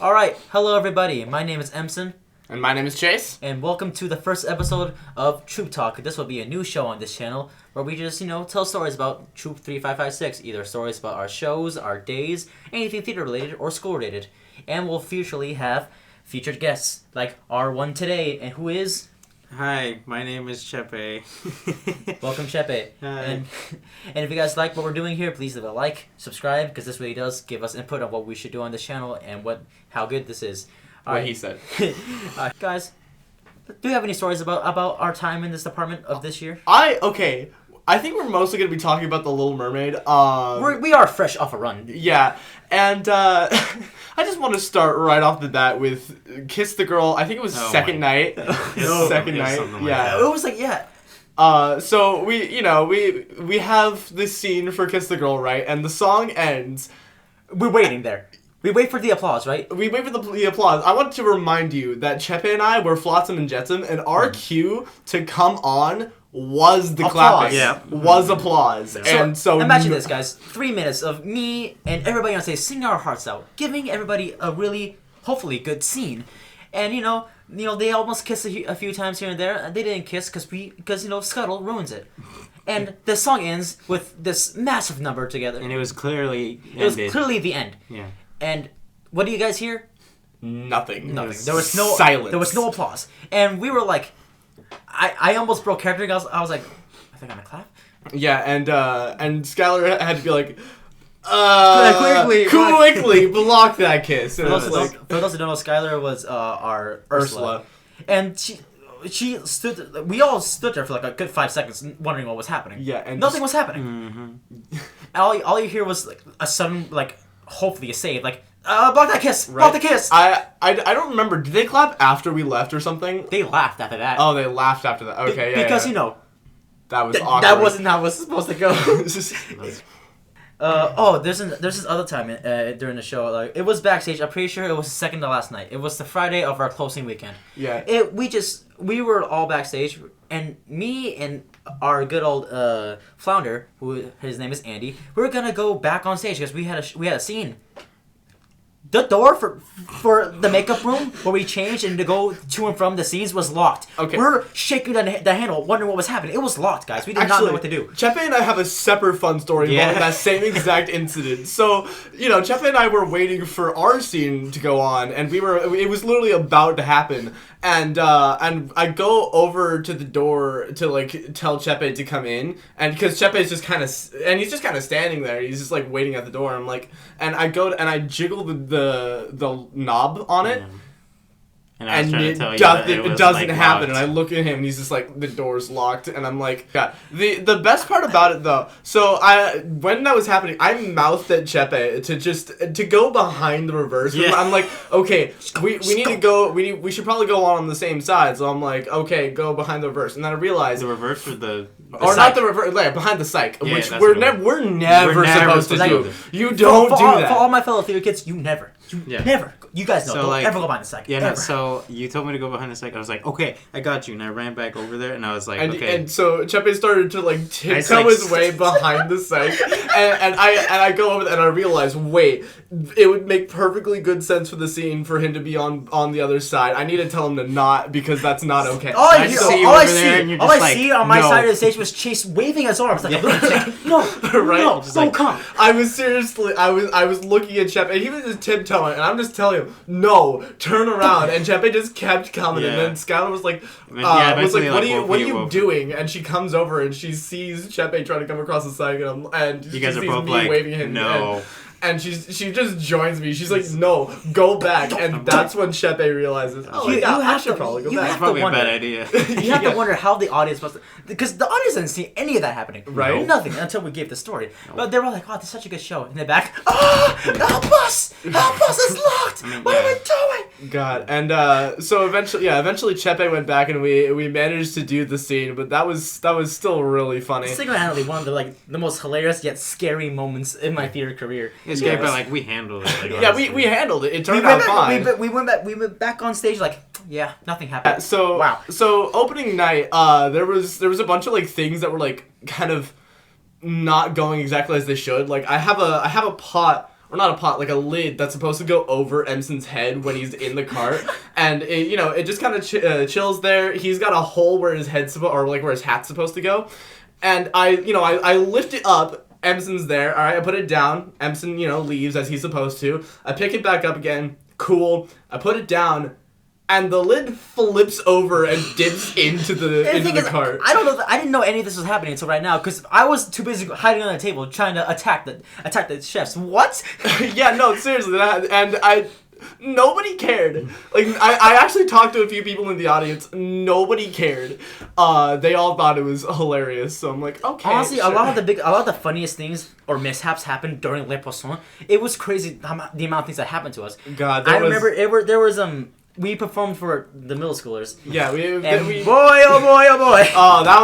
Alright, hello everybody. My name is Emson. And my name is Chase. And welcome to the first episode of Troop Talk. This will be a new show on this channel where we just, tell stories about Troop 3556. Either stories about our shows, our days, anything theater related or school related. And we'll usually have featured guests like our one today, and who is... Hi, my name is Chepe. Welcome, Chepe. Hi. And if you guys like what we're doing here, please leave a like, subscribe, because this really does give us input on what we should do on this channel and how good this is. He said. Guys, do you have any stories about our time in this department of this year? I think we're mostly going to be talking about The Little Mermaid. We are fresh off a run. Yeah, and I just want to start right off the bat with Kiss the Girl. I think it was second night. Second night. Yeah. It was like, yeah. So we have this scene for Kiss the Girl, right? And the song ends. We're waiting there. We wait for the applause, right? We wait for the applause. I want to remind you that Chepe and I were Flotsam and Jetsam, and our cue to come on was the applause. clapping. Yeah. Was applause. And so imagine this, guys. 3 minutes of me and everybody on stage singing our hearts out, giving everybody a really, hopefully, good scene. And, they almost kissed a few times here and there. They didn't kiss because Scuttle ruins it. And the song ends with this massive number together. And it was clearly ended. It was clearly the end. Yeah. And what do you guys hear? Nothing. There was no silence. There was no applause. And we were like, I almost broke character. I was like, are they gonna clap? Yeah, and Skylar had to be like, quickly block that kiss. For those who don't know, Skylar was our Ursula. And she stood. We all stood there for like a good 5 seconds, wondering what was happening. Yeah, and nothing was happening. Mm-hmm. All you hear was like a sudden, like, hopefully a save, like, block that kiss, block the kiss. I don't remember. Did they clap after we left or something? They laughed after that. Oh, they laughed after that. Okay, yeah. Because that was awkward. that wasn't how it was supposed to go. There's this other time during the show. Like, it was backstage. I'm pretty sure it was the second to last night. It was the Friday of our closing weekend. Yeah. We were all backstage, and me and our good old flounder, who his name is Andy, we were gonna go back on stage because we had a scene. The door for the makeup room where we changed and to go to and from the scenes was locked. Okay. We're shaking the handle, wondering what was happening. It was locked, guys. We did not know what to do. Chepe and I have a separate fun story about that same exact incident. So, Chepe and I were waiting for our scene to go on, and it was literally about to happen. And I go over to the door to like tell Chepe to come in, and because Chepe's just kind of standing there, he's just like waiting at the door. I'm like, and I go and I jiggle the knob on it, and it doesn't happen. And I look at him, and he's just like, the door's locked, and I'm like, yeah. The best part about it though, so when that was happening, I mouthed at Chepe to go behind the reverse. Yeah. I'm like, okay, we need to go. We should probably go on the same side. So I'm like, okay, go behind the reverse, and then I realized the reverse or the or not the reverse, behind the psych, which we're never supposed to do. You don't do that. For all my fellow theater kids, you never. You guys know. Don't ever go behind the psych. Yeah. No, so you told me to go behind the psych. I was like, okay, I got you. And I ran back over there, and I was like, okay. And so Chepe started to like tiptoe his way behind the psych, and I go over there and I realize, wait, it would make perfectly good sense for the scene for him to be on the other side. I need to tell him to not, because that's not okay. All I see on my side of the stage was Chase waving his arms like, no, right? No, don't come. I was looking at Chepe, and he was just tiptoeing, and I'm just telling him, no, turn around, and Chepe just kept coming, and then Skylar was like, what are you doing? And she comes over and she sees Chepe trying to come across the side, and you guys she are sees both me like, waving him, no. And she just joins me. She's like, no, go back. And that's when Chepe realizes, I should probably go back. That's probably a bad idea. You have to wonder how the audience must... Because the audience didn't see any of that happening. Right. Nothing until we gave the story. No. But they were like, oh, this is such a good show. In the back, help us! Help us! It's locked! What are we doing? God. And so eventually Chepe went back and we managed to do the scene, but that was still really funny. Single-handedly one of the most hilarious yet scary moments in my theater career. It's scary, but like we handled it. Like, we handled it. It turned out fine. We went back on stage like, yeah, nothing happened. So opening night, there was a bunch of like things that were like kind of not going exactly as they should. Like I have a pot or not a pot, like a lid that's supposed to go over Emson's head when he's in the cart, and it just kind of chills there. He's got a hole where his head's or like where his hat's supposed to go, and I lift it up. Emson's there. All right, I put it down. Emson, leaves as he's supposed to. I pick it back up again. Cool. I put it down. And the lid flips over and dips into the cart. I don't know. I didn't know any of this was happening until right now because I was too busy hiding on the table trying to attack the chefs. What? Yeah, no, seriously. Nobody cared. Like I actually talked to a few people in the audience. Nobody cared. They all thought it was hilarious. So I'm like, okay. Honestly, sure. a lot of the funniest things or mishaps happened during Le Poisson. It was crazy the amount of things that happened to us. God, remember there was we performed for the middle schoolers. Yeah, boy, oh boy, oh boy. Oh, that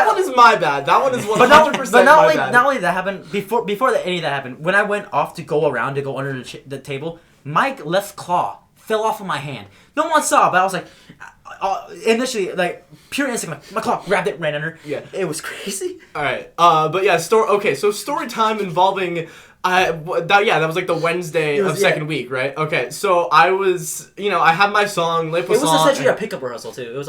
one is my bad. That one is 100% but bad. not only that happened before any of that happened. When I went off to go around to go under the table, my left claw fell off of my hand. No one saw, but I was like, initially like pure instinct. Like, my claw grabbed it, ran under. Yeah, it was crazy. All right, but yeah, so story time involving. That was like the Wednesday of second week, right? Okay, so I was, I had my song, Le Poisson. It was essentially our pickup rehearsal too. It was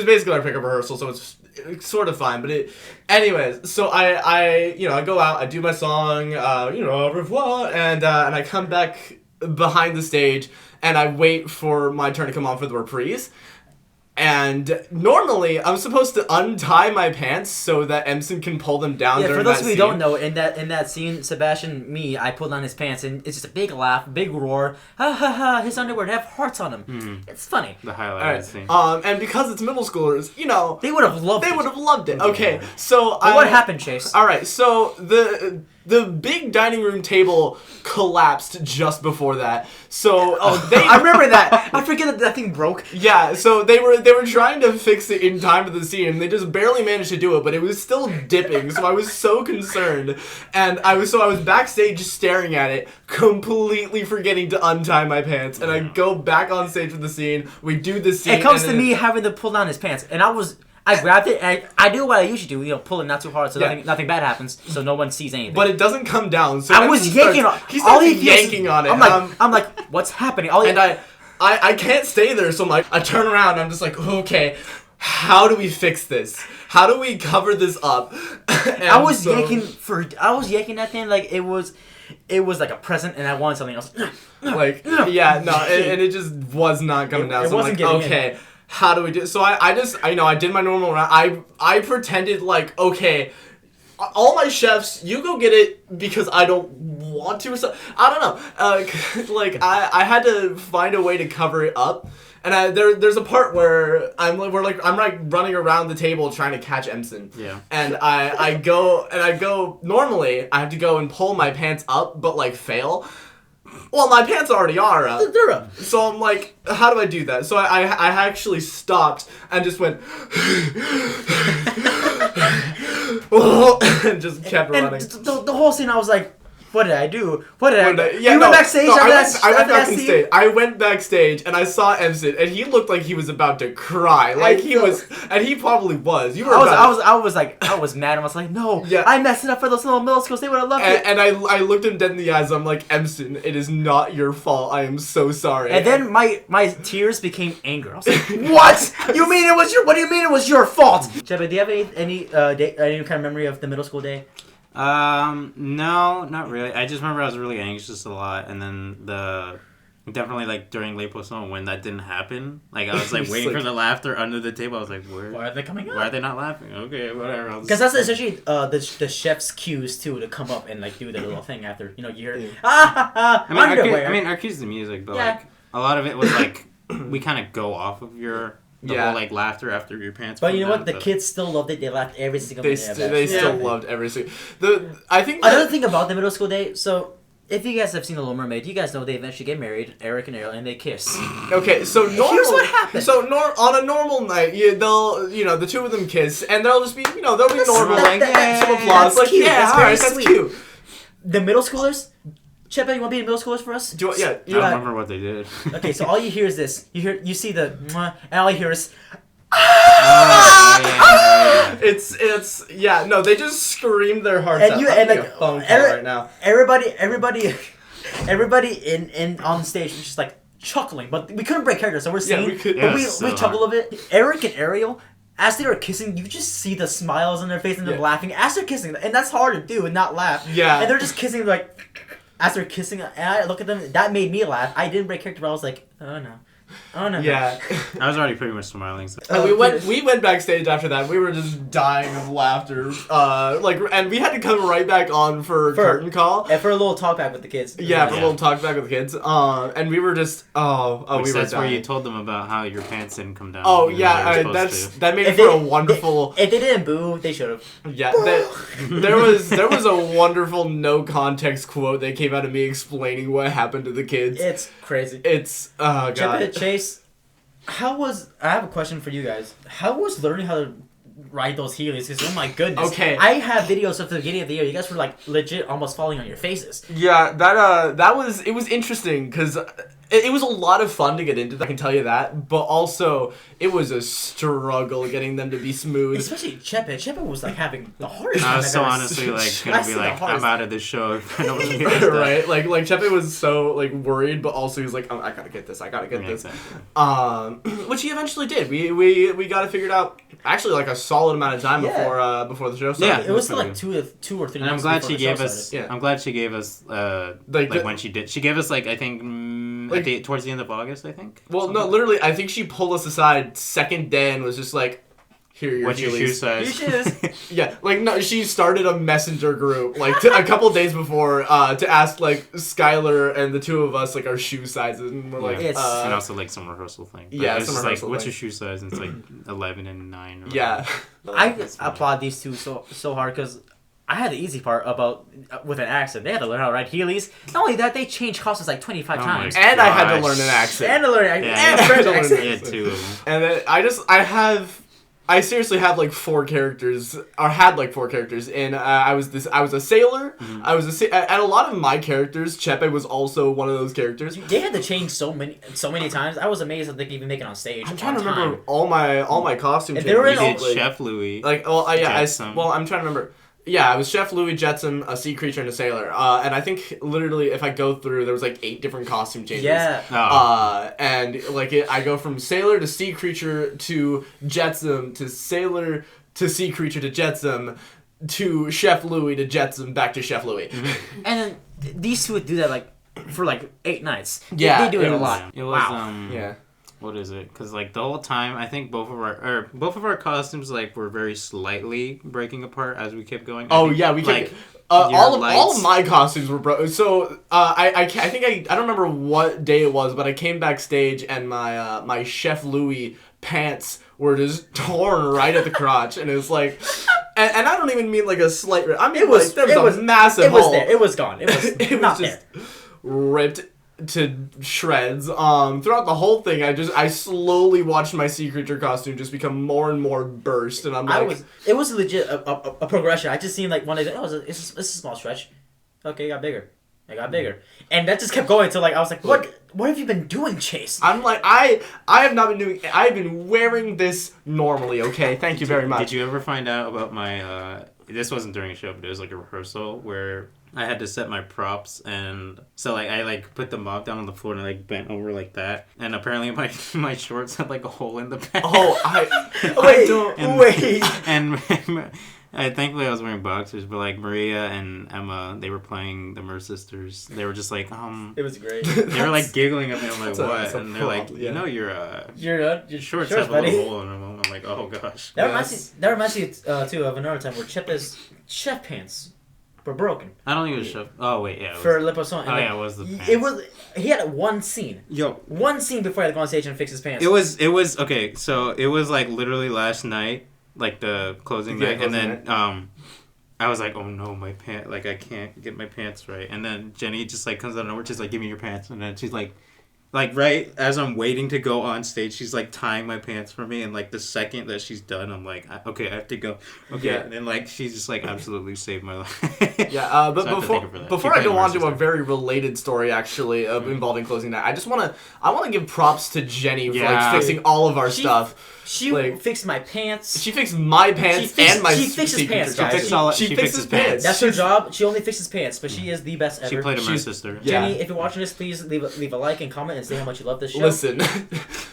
basically our pickup rehearsal, so it's sort of fine. But anyways, so I go out, I do my song, au revoir, and I come back behind the stage, and I wait for my turn to come on for the reprise. And normally, I'm supposed to untie my pants so that Emson can pull them down during that scene. For those who don't know, in that scene, Sebastian, I pulled down his pants, and it's just a big laugh, big roar. Ha ha ha! His underwear have hearts on them. Mm-hmm. It's funny. The highlight of the scene. And because it's middle schoolers, they would have loved it. Okay, so what happened, Chase? All right, so the big dining room table collapsed just before that. So I remember that. I forget that thing broke. Yeah, so they were trying to fix it in time to the scene, and they just barely managed to do it, but it was still dipping. So I was so concerned, and I was backstage just staring at it, completely forgetting to untie my pants. And I go back on stage for the scene. We do the scene. It comes to me having to pull down his pants, and I grabbed it, and I do what I usually do, pull it not too hard so nothing bad happens, so no one sees anything. But it doesn't come down. So I was yanking on. He starts yanking on it. I'm like, what's happening? I can't stay there, so I turn around and I'm just like, okay, how do we fix this? How do we cover this up? I was yanking that thing like it was like a present, and I wanted something else. And it just was not coming down. So I'm like, okay. How do we do it? So I did my normal round. I pretended like, okay, all my chefs, you go get it because I don't want to or something. I don't know. I had to find a way to cover it up. And there's a part where I'm running around the table trying to catch Emson. Yeah. And I go normally I have to go and pull my pants up but fail. Well, my pants already are up. They're up. So I'm like, how do I do that? So I actually stopped and just went and just kept running. The whole scene, I was like, what did I do? What did I do? Yeah, you went backstage? I went backstage and I saw Emson and he looked like he was about to cry. And he probably was. I was mad. I was like, no, yeah. I messed it up for those little middle schools. They would have loved it. And I looked him dead in the eyes. I'm like, Emson, it is not your fault. I am so sorry. And then my tears became anger. I was like, what? What do you mean it was your fault? Jebba, do you have any kind of memory of the middle school day? No, not really. I just remember I was really anxious a lot, and then definitely during Le Poisson when that didn't happen, I was waiting for the laughter under the table. I was like, why are they coming up? Why are they not laughing? Okay, whatever. Because that's essentially the chef's cues too to come up and do their little thing after you hear underwear. Our cues the music, but a lot of it was we kind of go off of your. The whole laughter after your pants. But you know what? The kids still loved it. They laughed every single minute. They still loved every single. I think another thing about the middle school day. So if you guys have seen The Little Mermaid, you guys know they eventually get married, Eric and Ariel, and they kiss. Okay, so here's what happened. So on a normal night, they'll the two of them kiss, and they'll just be they'll be normal some applause that's cute. That's cute. The middle schoolers. Chepa, you want to be in middle schoolers for us? I don't remember what they did. Okay, so all you hear is this. You see the mwah, and all you hear is It's yeah, no, they just screamed their hearts And out. you- I'm and, getting like, a phone call right now. Everybody in on stage was just like chuckling, but we couldn't break character, so we're Yeah, singing. we could- but Yeah, we it's so chuckled a bit. Eric and Ariel, as they were kissing, you just see the smiles on their face and them Yeah. laughing as they're kissing, and that's hard to do and not laugh. Yeah. and they're just kissing like as they're kissing, and I look at them. That made me laugh. I didn't break character, but I was like, oh no. Oh no. Yeah. I was already pretty much smiling. So. And we went backstage after that. We were just dying of laughter. And we had to come right back on for curtain call. And for a little talk back with the kids. Yeah, for a Yeah. little talk back with the kids. And we were just Which we were that's where dying. you told them about how your pants didn't come down. Oh even though they yeah, were that's supposed to. that made If for they- a wonderful. If they didn't boo, they should have. Yeah, there was a wonderful no context quote that came out of me explaining what happened to the kids. It's crazy. It's oh god. Chase, I have a question for you guys. How was learning how to ride those Heelys? Because, oh my goodness. Okay. I have videos of the beginning of the year. You guys were like legit almost falling on your faces. Yeah, that was interesting because it was a lot of fun to get into. I can tell you that, but also it was a struggle getting them to be smooth. Especially Chepe. Chepe was like having the hardest I time was I've so ever honestly seen. like I gonna see be the like, hardest. I'm out of this show if I don't hear this. Right, like Chepe was so like worried, but also he was like, oh, I gotta get this, I gotta get Yeah, this. exactly. Which he eventually did. We got it figured out actually like a solid amount of time Yeah. before the show started. Yeah. It was still That's like two or three And I'm months glad before she the show gave us. started. Yeah. I'm glad she gave us Like the- when she did. She gave us like I think Like- towards the end of August. I think. Well, no, literally, I think she pulled us aside second day and was just like, "Here, your What's your shoe Heelys." size? Your shoes. Yeah, like no, she started a messenger group like a couple days before to ask like Skylar and the two of us like our shoe sizes, and we're like, Yeah. It's- and also like some rehearsal thing. But Yeah, it's some just like, rehearsal what's thing. your shoe size? And it's like 11 and 9. Or yeah, I That's funny. applaud these two so hard because I had the easy part about with an accent. They had to learn how to ride Heelys. Not only that, they changed costumes like 25 Oh my times. God. and I had to Gosh. learn an accent. And to learn Yeah, and yeah. French Learn accent. Yeah, two of them. And then I seriously have like 4 characters, or had like 4 characters, and I was a sailor. Mm-hmm. And a lot of my characters, Chepe was also one of those characters. They had to change so many times. I was amazed that they could even make it on stage. I'm trying on to remember time. all my costume If they were changes. in You all- did Chef Louis. Like, yeah, Jetsam. I'm trying to remember. Yeah, it was Chef Louis, Jetsam, a sea creature, and a sailor. And I think literally, if I go through, there was like 8 different costume changes. Yeah. And like I go from sailor to sea creature to Jetsam to sailor to sea creature to Jetsam to Chef Louis to Jetsam back to Chef Louis. And then these two would do that like for like 8 nights. Yeah, they do it a was- lot. It was Wow. Yeah. What is it? Because like the whole time, I think both of our costumes like were very slightly breaking apart as we kept going. I Oh think, yeah, we like can. your All of lights- my costumes were broken. So I don't remember what day it was, but I came backstage and my Chef Louis pants were just torn right at the crotch, and it was like, and I don't even mean like a slight rip. I mean like, there was a massive It was hole. there. It was gone. It was It was not just there. ripped to shreds. Throughout the whole thing, I slowly watched my sea creature costume just become more and more burst, and I'm like, It was legit a progression. I just seen like one day. Oh, it's a small stretch. Okay, it got bigger. It got bigger, and that just kept going until like I was like, what have you been doing, Chase? I'm like, I have not been doing. I've been wearing this normally. Okay, thank you very much. Did you ever find out about my? This wasn't during a show, but it was like a rehearsal where I had to set my props, and so like I like put the mop down on the floor and I like bent over like that, and apparently my shorts had like a hole in the back. Oh, I Wait, don't. wait. And thankfully I was wearing boxers, but like Maria and Emma, they were playing the Merce sisters. They were just like It was great. they were like giggling at me. I'm like, That's what? a And they're like, problem, you yeah. know, Your shorts shorts, have a buddy. little hole in them. I'm like, oh gosh. That Yes. reminds me too of another time where chef pants were broken I don't think it was chef. Oh wait, yeah. It was, for Liposon. oh yeah, it was the pants. It was. He had one scene Yo, before he had to go on stage and fix his pants. It was okay. So it was like literally last night, like the closing Yeah, night, and closing then I was like, oh no, my pant, like I can't get my pants right, and then Jenny just like comes out of nowhere, she's like, give me your pants, and then she's like, like right as I'm waiting to go on stage, she's like tying my pants for me, and like the second that she's done, I'm like, okay, I have to go. Okay, Yeah. and then like she's just like absolutely saved my life. Yeah, but So I have to thank her for that. before She I go played on my to a sister. very related story actually involving closing night, I want to give props to Jenny for like Yeah. fixing all of our She- stuff. She Like- fixed my pants. She fixed my pants and my she fixes secret pants, guys. guys. Fixed all- She she fixes fixes pants. pants. That's her job. She only fixes pants, but she is the best ever. She played a my She's- sister. yeah. Jenny, if you're watching this, please leave a like and comment and say how much you love this show. Listen,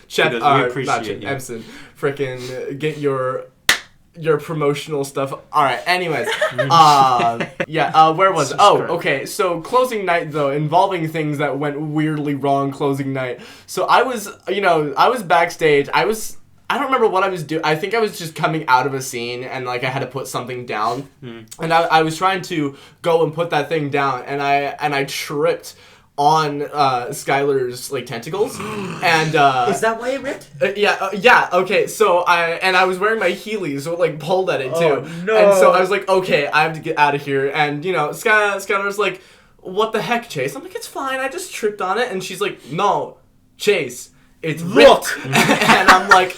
Chet, Because we not appreciate Chet, you. Emson, frickin' get your promotional stuff. All right. Anyways, where was? Jesus Oh, Christ. okay. So closing night though, involving things that went weirdly wrong. Closing night. So I was backstage. I don't remember what I was doing. I think I was just coming out of a scene and like I had to put something down, and I was trying to go and put that thing down, and I tripped on Skylar's like tentacles, and Is that why it ripped? yeah, okay, so I was wearing my Heelys, so it like pulled at it too. Oh, no. And so I was like, okay, I have to get out of here. And you know, Skylar's like, what the heck, Chase? I'm like, it's fine, I just tripped on it. And she's like, no, Chase, it's ripped. And I'm like,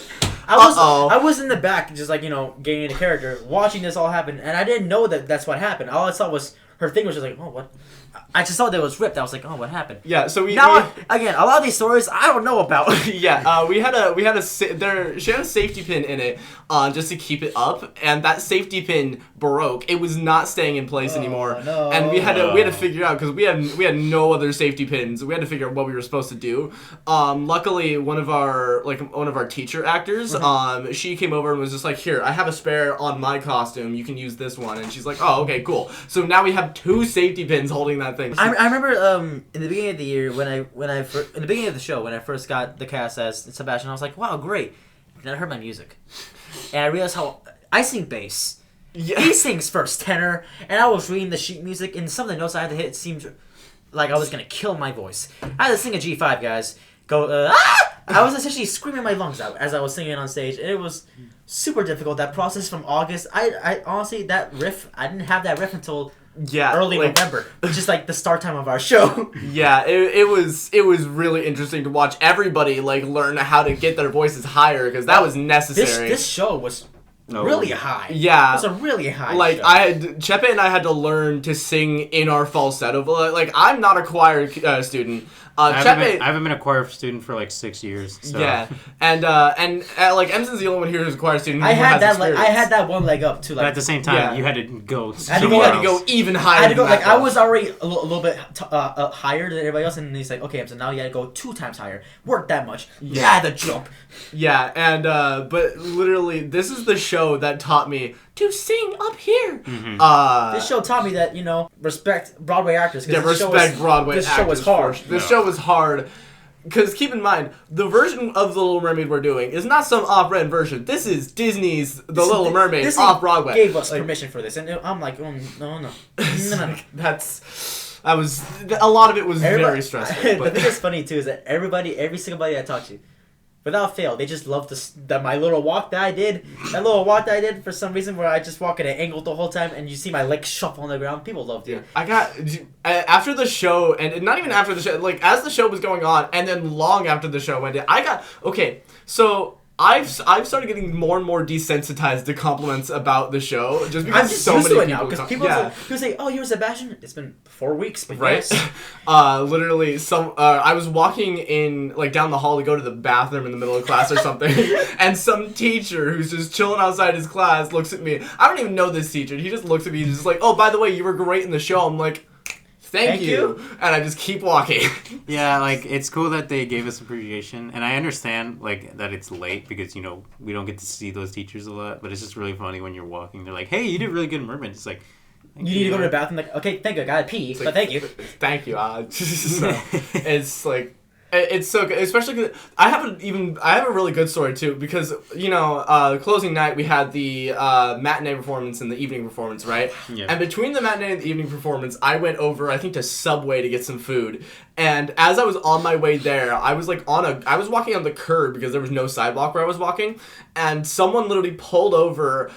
I was in the back, just like, getting into character, watching this all happen, and I didn't know that that's what happened. All I saw was her thing was just like, oh, what? I just saw that it was ripped. I was like, oh, what happened? yeah, so Again, a lot of these stories I don't know about. she had a safety pin in it, just to keep it up, and that safety pin broke. It was not staying in place anymore, no. and we had to figure out because we had no other safety pins. We had to figure out what we were supposed to do. Luckily, one of our teacher actors, she came over and was just like, here, I have a spare on my costume. You can use this one, and she's like, oh, okay, cool. So now we have 2 safety pins holding that thing. I remember in the beginning of the year in the beginning of the show when I first got the cast as Sebastian, I was like, wow, great. Then I heard my music, and I realized how I sing bass. Yeah. He sings first tenor, and I was reading the sheet music, and some of the notes I had to hit seemed like I was gonna kill my voice. I had to sing a G5, guys. Go, I was essentially screaming my lungs out as I was singing on stage, and it was super difficult. That process from August, I honestly, that riff, I didn't have that riff until early November, which is like the start time of our show. Yeah, it was really interesting to watch everybody like learn how to get their voices higher because that was necessary. This show was really high. Yeah. It was a really high Like show. Chepe and I had to learn to sing in our falsetto. Like I'm not a choir student. I haven't been a choir student for like 6 years. So. Yeah, and like Emson's the only one here who's a choir student. I who had has that experience. I had that one leg up too. But Like at the same time, Yeah. you had to go. I had to You go- had to go even higher. I had to go than like that, I though. was already a little bit higher than everybody else, and he's like, okay, so now you gotta go 2 times higher. Work that much. Yeah, the jump. Yeah, and but literally, this is the show that taught me to sing up here. This show taught me that respect Broadway actors. 'cause Yeah, this show respect was- Broadway. This show was actors hard. first. This show was hard. Because keep in mind, the version of The Little Mermaid we're doing is not some off-brand version. This is Disney's The Little Mermaid Disney off-Broadway. gave us Like, permission for this, and I'm like, oh, no. that was a lot of it was very Everybody- stressful. The But thing that's funny too is that every single buddy I talked to, without fail, they just love my little walk that I did. That little walk that I did for some reason, where I just walk at an angle the whole time, and you see my legs shuffle on the ground. People loved it. I got after the show, and not even after the show, like as the show was going on, and then long after the show ended, I got okay. So I've started getting more and more desensitized to compliments about the show, just because I'm just so used many to it people now because talk- people, yeah. people say, "Oh, you're Sebastian." It's been 4 weeks, but Right? yes. Literally, I was walking in, like, down the hall to go to the bathroom in the middle of class or something, and some teacher who's just chilling outside his class looks at me. I don't even know this teacher. He just looks at me and he's just like, oh, by the way, you were great in the show. I'm like, thank you. And I just keep walking. Yeah, like it's cool that they gave us appreciation, and I understand like that it's late because we don't get to see those teachers a lot. But it's just really funny when you're walking. They're like, "Hey, you did really good in Mermaid." It's like, You need to go to the bathroom. Like, okay, thank you. I gotta pee, but thank you. Thank you. So, it's like, it's so good, especially 'cause I have a really good story too, because the closing night we had the matinee performance and the evening performance, right? Yeah. And between the matinee and the evening performance, I went over, I think, to Subway to get some food. And as I was on my way there, I was walking on the curb because there was no sidewalk where I was walking, and someone literally pulled over,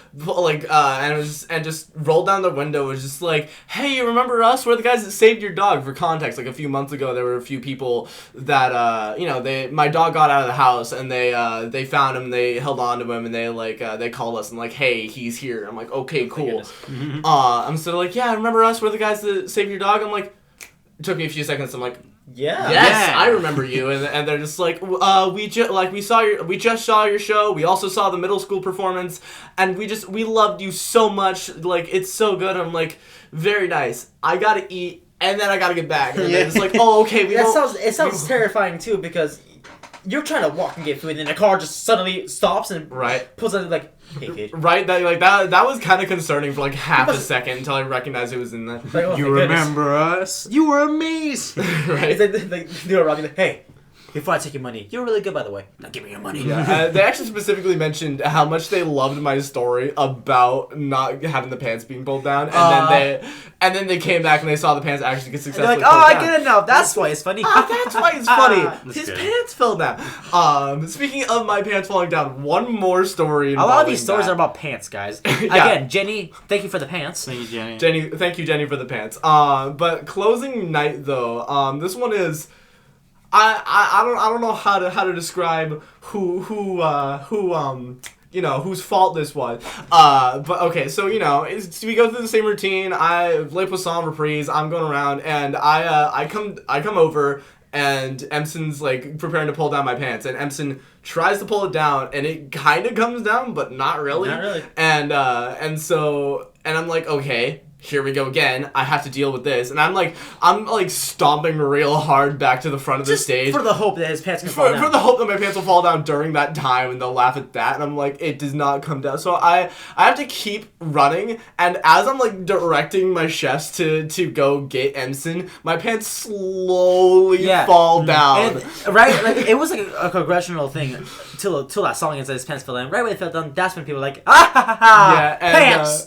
and just rolled down the window. Was just like, "Hey, you remember us? We're the guys that saved your dog." For context, like a few months ago, there were a few people that that my dog got out of the house and they found him, they held on to him, and they called us and like, hey, he's here. I'm like, okay, cool. I'm still like, yeah, remember us? We're the guys that saved your dog. I'm like, it took me a few seconds. I'm like, Yeah. yes, Yeah. I remember you. And they're just like, we just saw your show. We also saw the middle school performance, and we loved you so much. Like, it's so good. I'm like, very nice. I gotta eat, and then I gotta get back. And then it's like, oh, okay. It sounds terrifying too, because you're trying to walk and get food, and then the car just suddenly stops and Right. pulls out like, hey kid. Right, that was kind of concerning for like half a second until I recognized it was in the. Like, oh, You thank goodness. remember us? You were amazing. Right. It's like they were around, like, hey, before I take your money, you're really good, by the way. Now give me your money. Yeah, they actually specifically mentioned how much they loved my story about not having the pants being pulled down, and then they came back and they saw the pants actually get They're successfully like, oh, pulled I down. get it now. That's why it's funny. That's why it's funny. That's His good. pants fell down. Speaking of my pants falling down, one more story. A lot of these involving stories that. are about pants, guys. Yeah. Again, Jenny, thank you for the pants. Thank you, Jenny. Thank you, Jenny, for the pants. But closing night though. This one is. I don't know how to describe whose fault this was. But okay, so we go through the same routine. Les Poissons reprise. I'm going around, and I come over, and Emson's like preparing to pull down my pants, and Emson tries to pull it down, and it kind of comes down, but not really. Not really. And I'm like, okay, here we go again. I have to deal with this, and I'm like stomping real hard back to the front of the Just stage. for the hope that his pants can fall For down. the hope that my pants will fall down during that time, and they'll laugh at that, and I'm like, it does not come down. So I have to keep running, and as I'm like directing my chefs to go get Emson, my pants slowly fall down. And, right? Like, it was like a congressional thing till that song and said his pants fell down. Right when it fell down, that's when people were like, ah ha ha ha, Yeah, pants!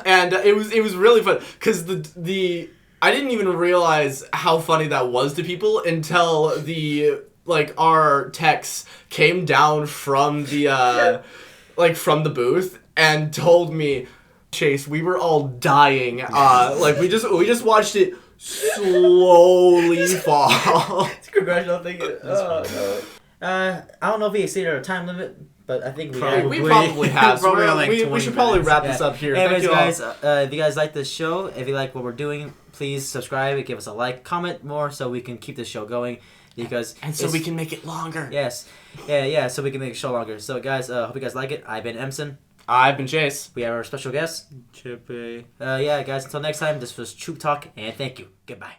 And it was really fun because the I didn't even realize how funny that was to people until our techs came down from the from the booth and told me, Chase, we were all dying. We just watched it slowly fall. It's a congressional thing. Oh, no. I don't know if we exceeded our time limit, but I think we Probably. We probably have. So Probably like we 20 should probably minutes. wrap this up here. Anyways, Thank you all. guys, if you guys like this show, if you like what we're doing, please subscribe, give us a like, comment more so we can keep this show going. Because And so we can make it longer. Yes. Yeah, so we can make the show longer. So, guys, hope you guys like it. I've been Emson. I've been Chase. We have our special guest. Chippy. Yeah, guys, until next time, this was Troop Talk, and thank you. Goodbye.